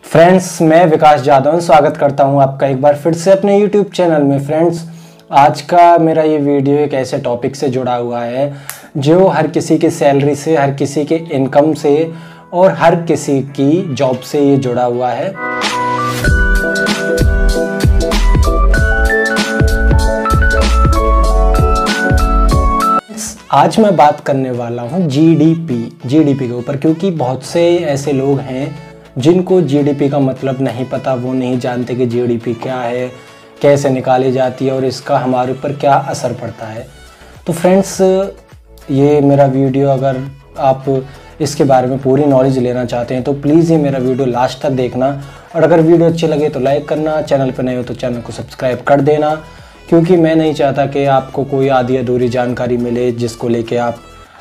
Friends, मैं विकास जादव स्वागत करता हूं आपका एक बार फिर से अपने YouTube चैनल में। फ्रेंड्स, आज का मेरा ये वीडियो एक ऐसे टॉपिक से जुड़ा हुआ है जो हर किसी की सैलरी से, हर किसी के इनकम से और हर किसी की जॉब से ये जुड़ा हुआ है। आज मैं बात करने वाला हूँ जीडीपी के ऊपर, क्योंकि बहुत से ऐसे लोग हैं जिनको जीडीपी का मतलब नहीं पता। वो नहीं जानते कि जीडीपी क्या है, कैसे निकाली जाती है और इसका हमारे ऊपर क्या असर पड़ता है। तो फ्रेंड्स, ये मेरा वीडियो, अगर आप इसके बारे में पूरी नॉलेज लेना चाहते हैं तो प्लीज़ ये मेरा वीडियो लास्ट तक देखना, और अगर वीडियो अच्छी लगे तो लाइक करना, चैनल पर नए हो तो चैनल को सब्सक्राइब कर देना, क्योंकि मैं नहीं चाहता कि आपको कोई आधी अधूरी जानकारी मिले जिसको लेके आप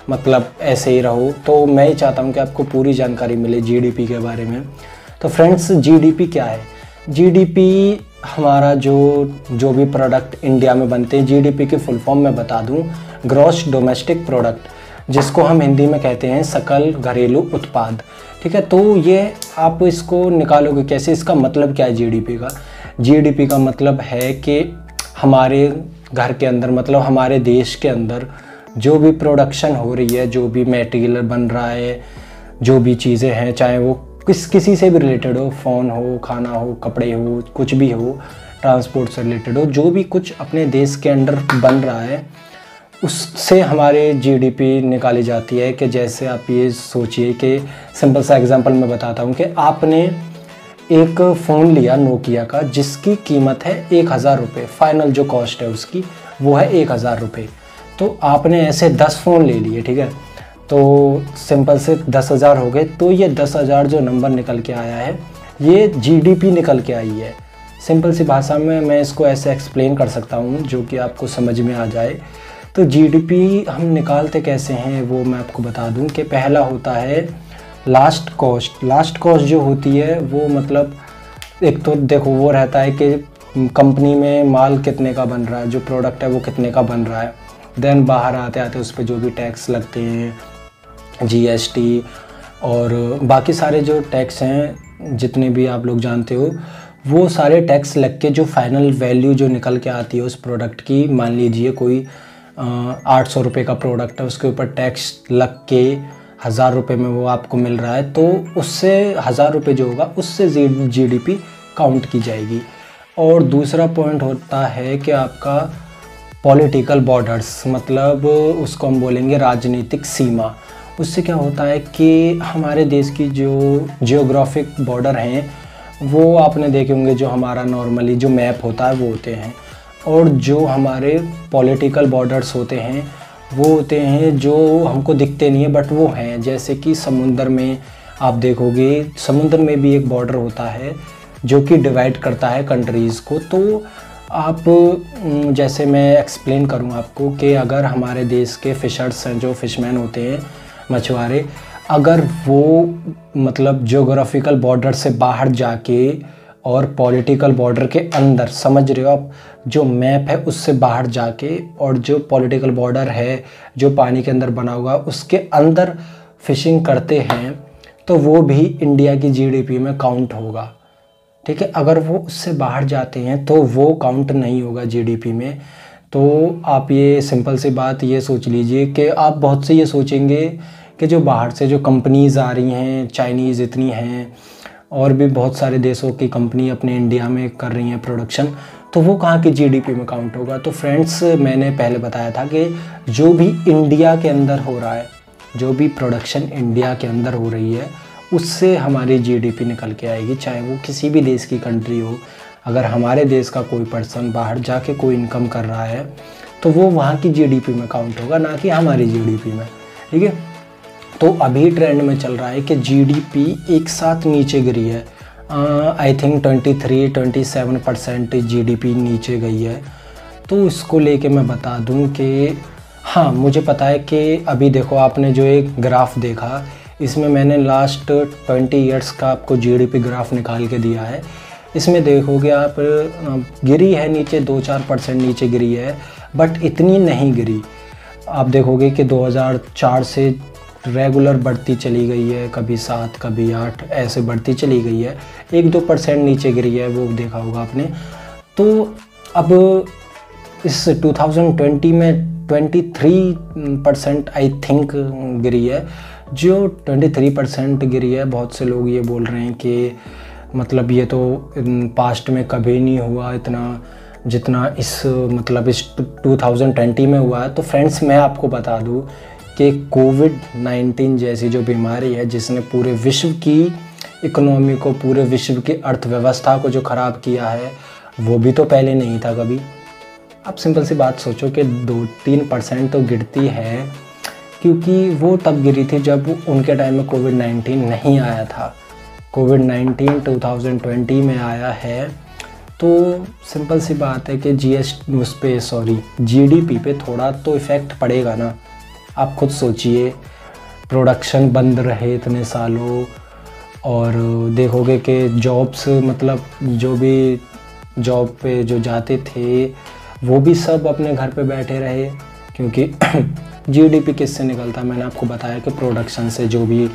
मतलब ऐसे ही रहो। तो मैं ही चाहता हूँ कि आपको पूरी जानकारी मिले जीडीपी के बारे में। तो फ्रेंड्स, जीडीपी क्या है? जीडीपी हमारा जो भी प्रोडक्ट इंडिया में बनते हैं, जीडीपी की फुल फॉर्म मैं बता दूँ, ग्रॉस डोमेस्टिक प्रोडक्ट, जिसको हम हिंदी में कहते हैं सकल घरेलू उत्पाद। ठीक है, तो ये आप इसको निकालोगे कैसे? इसका मतलब क्या है जीडीपी का? जीडीपी का मतलब है कि हमारे घर के अंदर, मतलब हमारे देश के अंदर जो भी प्रोडक्शन हो रही है, जो भी मटेरियल बन रहा है, जो भी चीज़ें हैं, चाहे वो किसी से भी रिलेटेड हो, फ़ोन हो, खाना हो, कपड़े हो, कुछ भी हो, ट्रांसपोर्ट से रिलेटेड हो, जो भी कुछ अपने देश के अंदर बन रहा है, उससे हमारे जीडीपी निकाली जाती है। कि जैसे आप ये सोचिए कि सिंपल सा एग्जांपल मैं बताता हूँ कि आपने एक फ़ोन लिया नोकिया का, जिसकी कीमत है 1000 रुपये, फाइनल जो कॉस्ट है उसकी वो है 1000 रुपये। तो आपने ऐसे 10 फ़ोन ले लिए, ठीक है, तो सिंपल से 10,000 हो गए। तो ये 10,000 जो नंबर निकल के आया है, ये जीडीपी निकल के आई है। सिंपल सी भाषा में मैं इसको ऐसे एक्सप्लेन कर सकता हूँ जो कि आपको समझ में आ जाए। तो जीडीपी हम निकालते कैसे हैं वो मैं आपको बता दूँ कि पहला होता है लास्ट कॉस्ट। लास्ट कॉस्ट जो होती है वो मतलब एक तो देखो वो रहता है कि कंपनी में माल कितने का बन रहा है, जो प्रोडक्ट है वो कितने का बन रहा है। देन बाहर आते आते उस पर जो भी टैक्स लगते हैं, जीएसटी और बाकी सारे जो टैक्स हैं जितने भी आप लोग जानते हो, वो सारे टैक्स लग के जो फाइनल वैल्यू जो निकल के आती है उस प्रोडक्ट की, मान लीजिए कोई 800 रुपये का प्रोडक्ट है, उसके ऊपर टैक्स लग के 1000 रुपये में वो आपको मिल रहा है, तो उससे 1000 रुपये जो होगा उससे जीडीपी काउंट की जाएगी। और दूसरा पॉइंट होता है कि आपका पॉलिटिकल बॉर्डर्स, मतलब उसको हम बोलेंगे राजनीतिक सीमा। उससे क्या होता है कि हमारे देश की जो जियोग्राफिक बॉर्डर हैं वो आपने देखे होंगे, जो हमारा नॉर्मली जो मैप होता है वो होते हैं, और जो हमारे पॉलिटिकल बॉर्डर्स होते हैं वो होते हैं जो हमको दिखते नहीं है बट वो हैं। जैसे कि समुंदर में आप देखोगे, समुंदर में भी एक बॉर्डर होता है जो कि डिवाइड करता है कंट्रीज़ को। तो आप जैसे मैं एक्सप्लेन करूँ आपको कि अगर हमारे देश के फ़िशर्स हैं, जो फ़िशमैन होते हैं, मछुआरे, अगर वो मतलब ज्योग्राफिकल बॉर्डर से बाहर जाके और पॉलिटिकल बॉर्डर के अंदर, समझ रहे हो आप, जो मैप है उससे बाहर जाके और जो पॉलिटिकल बॉर्डर है जो पानी के अंदर बना हुआ उसके अंदर फ़िशिंग करते हैं, तो वो भी इंडिया की जीडीपी में काउंट होगा। ठीक है, अगर वो उससे बाहर जाते हैं तो वो काउंट नहीं होगा जीडीपी में। तो आप ये सिंपल सी बात ये सोच लीजिए कि आप बहुत से ये सोचेंगे कि जो बाहर से जो कंपनीज़ आ रही हैं, चाइनीज़ इतनी हैं और भी बहुत सारे देशों की कंपनी अपने इंडिया में कर रही हैं प्रोडक्शन, तो वो कहाँ की जीडीपी में काउंट होगा? तो फ्रेंड्स, मैंने पहले बताया था कि जो भी इंडिया के अंदर हो रहा है, जो भी प्रोडक्शन इंडिया के अंदर हो रही है, उससे हमारी जीडीपी निकल के आएगी, चाहे वो किसी भी देश की कंट्री हो। अगर हमारे देश का कोई पर्सन बाहर जाके कोई इनकम कर रहा है तो वो वहाँ की जीडीपी में काउंट होगा, ना कि हमारी जीडीपी में। ठीक है, तो अभी ट्रेंड में चल रहा है कि जीडीपी एक साथ नीचे गिरी है। आई थिंक 23-27% जीडीपी नीचे गई है। तो इसको लेके मैं बता दूं कि हाँ, मुझे पता है कि अभी देखो आपने जो एक ग्राफ देखा, इसमें मैंने लास्ट 20 ईयर्स का आपको जीडीपी ग्राफ निकाल के दिया है। इसमें देखोगे आप, गिरी है नीचे, 2-4% नीचे गिरी है, बट इतनी नहीं गिरी। आप देखोगे कि 2004 से रेगुलर बढ़ती चली गई है, कभी 7 कभी 8 ऐसे बढ़ती चली गई है, 1-2% नीचे गिरी है, वो देखा होगा आपने। तो अब इस 2020 में 23% आई थिंक गिरी है। जो 23% गिरी है, बहुत से लोग ये बोल रहे हैं कि मतलब ये तो पास्ट में कभी नहीं हुआ इतना जितना इस 2020 में हुआ है। तो फ्रेंड्स, मैं आपको बता दूं कि कोविड-19 जैसी जो बीमारी है जिसने पूरे विश्व की इकोनॉमी को, पूरे विश्व की अर्थव्यवस्था को जो ख़राब किया है, वो भी तो पहले नहीं था कभी। आप सिंपल सी बात सोचो कि 2-3% तो गिरती है, क्योंकि वो तब गिरी थी जब उनके टाइम में कोविड-19 नहीं आया था। कोविड-19 2020 में आया है, तो सिंपल सी बात है कि जीडीपी पे थोड़ा तो इफ़ेक्ट पड़ेगा ना। आप खुद सोचिए, प्रोडक्शन बंद रहे इतने सालों, और देखोगे कि जॉब्स मतलब जो भी जॉब पे जो जाते थे वो भी सब अपने घर पे बैठे रहे, क्योंकि जीडीपी किससे निकलता है? मैंने आपको बताया कि प्रोडक्शन से, जो भी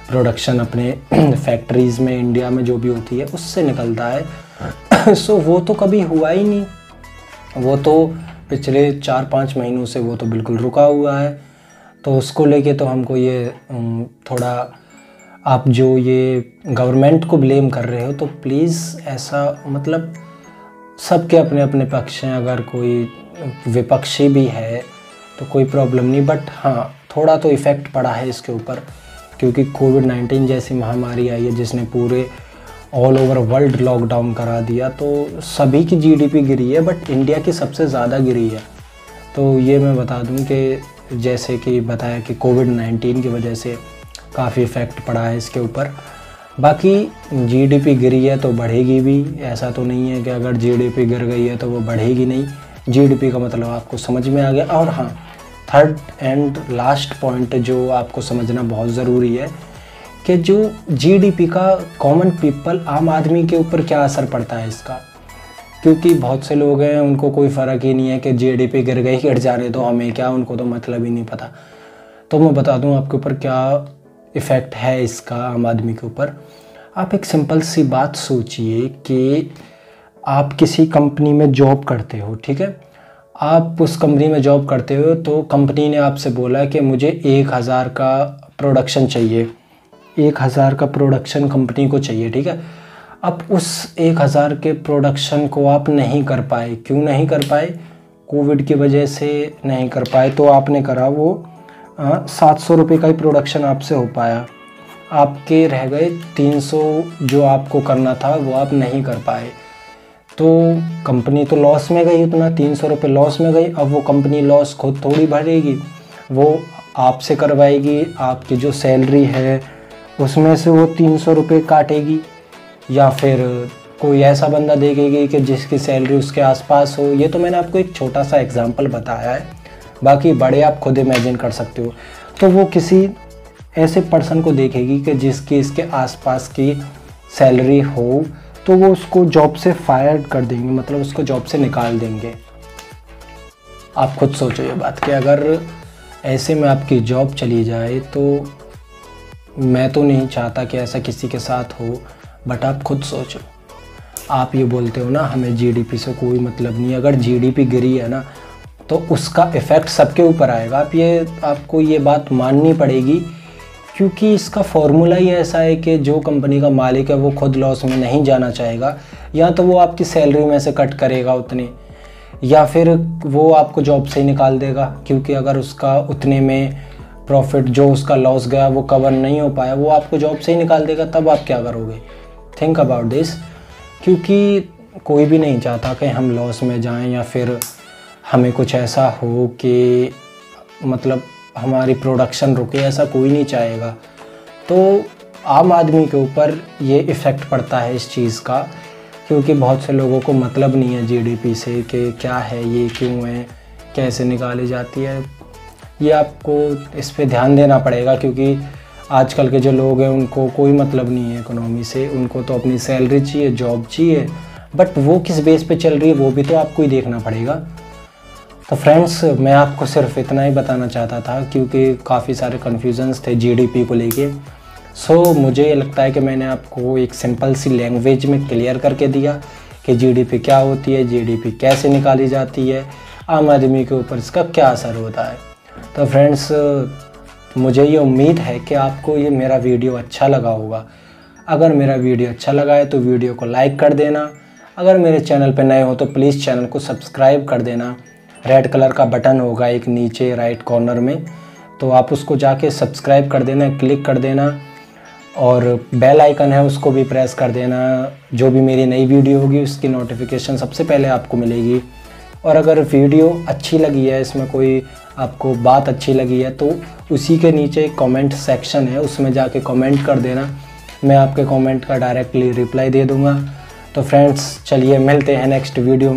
प्रोडक्शन अपने फैक्ट्रीज़ में इंडिया में जो भी होती है उससे निकलता है। सो वो तो कभी हुआ ही नहीं, वो तो पिछले 4-5 महीनों से वो तो बिल्कुल रुका हुआ है। तो उसको लेके तो हमको ये थोड़ा, आप जो ये गवर्नमेंट को ब्लेम कर रहे हो, तो प्लीज़ ऐसा मतलब सबके अपने अपने पक्ष हैं। अगर कोई विपक्षी भी है तो कोई प्रॉब्लम नहीं, बट हाँ थोड़ा तो इफ़ेक्ट पड़ा है इसके ऊपर, क्योंकि कोविड-19 जैसी महामारी आई है जिसने पूरे ऑल ओवर वर्ल्ड लॉकडाउन करा दिया। तो सभी की जीडीपी गिरी है, बट इंडिया की सबसे ज़्यादा गिरी है। तो ये मैं बता दूं कि जैसे कि बताया कि कोविड-19 की वजह से काफ़ी इफ़ेक्ट पड़ा है इसके ऊपर। बाकी जीडीपी गिरी है तो बढ़ेगी भी, ऐसा तो नहीं है कि अगर जीडीपी गिर गई है तो वो बढ़ेगी नहीं। जीडीपी का मतलब आपको समझ में आ गया। और हाँ, थर्ड एंड लास्ट पॉइंट जो आपको समझना बहुत ज़रूरी है कि जो जीडीपी का कॉमन पीपल, आम आदमी के ऊपर क्या असर पड़ता है इसका। क्योंकि बहुत से लोग हैं, उनको कोई फ़र्क ही नहीं है कि जीडीपी गिर गई, गिर जाने तो हमें क्या, उनको तो मतलब ही नहीं पता। तो मैं बता दूं आपके ऊपर क्या इफ़ेक्ट है इसका आम आदमी के ऊपर। आप एक सिंपल सी बात सोचिए कि आप किसी कंपनी में जॉब करते हो, ठीक है। आप उस कंपनी में जॉब करते हो तो कंपनी ने आपसे बोला कि मुझे 1000 का प्रोडक्शन चाहिए, 1000 का प्रोडक्शन कंपनी को चाहिए, ठीक है। अब उस 1000 के प्रोडक्शन को आप नहीं कर पाए। क्यों नहीं कर पाए? कोविड की वजह से नहीं कर पाए। तो आपने करा वो 700 रुपये का ही प्रोडक्शन आपसे हो पाया, आपके रह गए 300 जो आपको करना था वो आप नहीं कर पाए। तो कंपनी तो लॉस में गई, उतना 300 रुपये लॉस में गई। अब वो कंपनी लॉस खुद थोड़ी भरेगी, वो आपसे करवाएगी। आपकी जो सैलरी है उसमें से वो 300 रुपये काटेगी, या फिर कोई ऐसा बंदा देखेगी कि जिसकी सैलरी उसके आसपास हो। ये तो मैंने आपको एक छोटा सा एग्जांपल बताया है, बाकी बड़े आप खुद इमेजिन कर सकते हो। तो वो किसी ऐसे पर्सन को देखेगी कि जिसकी इसके आसपास की सैलरी हो, तो वो उसको जॉब से फायर कर देंगे, मतलब उसको जॉब से निकाल देंगे। आप खुद सोचो ये बात कि अगर ऐसे में आपकी जॉब चली जाए, तो मैं तो नहीं चाहता कि ऐसा किसी के साथ हो, बट आप खुद सोचो। आप ये बोलते हो ना हमें जीडीपी से कोई मतलब नहीं। अगर जीडीपी गिरी है ना तो उसका इफ़ेक्ट सबके ऊपर आएगा। आपको ये बात माननी पड़ेगी, क्योंकि इसका फॉर्मूला ही ऐसा है कि जो कंपनी का मालिक है वो खुद लॉस में नहीं जाना चाहेगा। या तो वो आपकी सैलरी में से कट करेगा उतने, या फिर वो आपको जॉब से ही निकाल देगा, क्योंकि अगर उसका उतने में प्रॉफिट जो उसका लॉस गया वो कवर नहीं हो पाया, वो आपको जॉब से ही निकाल देगा। तब आप क्या करोगे? थिंक अबाउट दिस, क्योंकि कोई भी नहीं चाहता कि हम लॉस में जाएं, या फिर हमें कुछ ऐसा हो कि मतलब हमारी प्रोडक्शन रुके, ऐसा कोई नहीं चाहेगा। तो आम आदमी के ऊपर ये इफ़ेक्ट पड़ता है इस चीज़ का, क्योंकि बहुत से लोगों को मतलब नहीं है जीडीपी से कि क्या है ये, क्यों है, कैसे निकाली जाती है। ये आपको इस पे ध्यान देना पड़ेगा, क्योंकि आजकल के जो लोग हैं उनको कोई मतलब नहीं है इकोनॉमी से। उनको तो अपनी सैलरी चाहिए, जॉब चाहिए, बट वो किस बेस पे चल रही है वो भी तो आपको ही देखना पड़ेगा। तो फ्रेंड्स, मैं आपको सिर्फ इतना ही बताना चाहता था क्योंकि काफ़ी सारे कन्फ्यूजन्स थे जीडीपी को लेके। सो मुझे लगता है कि मैंने आपको एक सिंपल सी लैंग्वेज में क्लियर करके दिया कि जीडीपी क्या होती है, जीडीपी कैसे निकाली जाती है, आम आदमी के ऊपर इसका क्या असर होता है। तो फ्रेंड्स, मुझे ये उम्मीद है कि आपको ये मेरा वीडियो अच्छा लगा होगा। अगर मेरा वीडियो अच्छा लगा है तो वीडियो को लाइक कर देना। अगर मेरे चैनल पर नए हो तो प्लीज़ चैनल को सब्सक्राइब कर देना। रेड कलर का बटन होगा एक नीचे राइट कॉर्नर में, तो आप उसको जाके सब्सक्राइब कर देना, क्लिक कर देना, और बेल आइकन है उसको भी प्रेस कर देना। जो भी मेरी नई वीडियो होगी उसकी नोटिफिकेशन सबसे पहले आपको मिलेगी। और अगर वीडियो अच्छी लगी है, इसमें कोई आपको बात अच्छी लगी है, तो उसी के नीचे कमेंट सेक्शन है, उसमें जाके कमेंट कर देना। मैं आपके कमेंट का डायरेक्टली रिप्लाई दे दूँगा। तो फ्रेंड्स, चलिए मिलते हैं नेक्स्ट वीडियो में।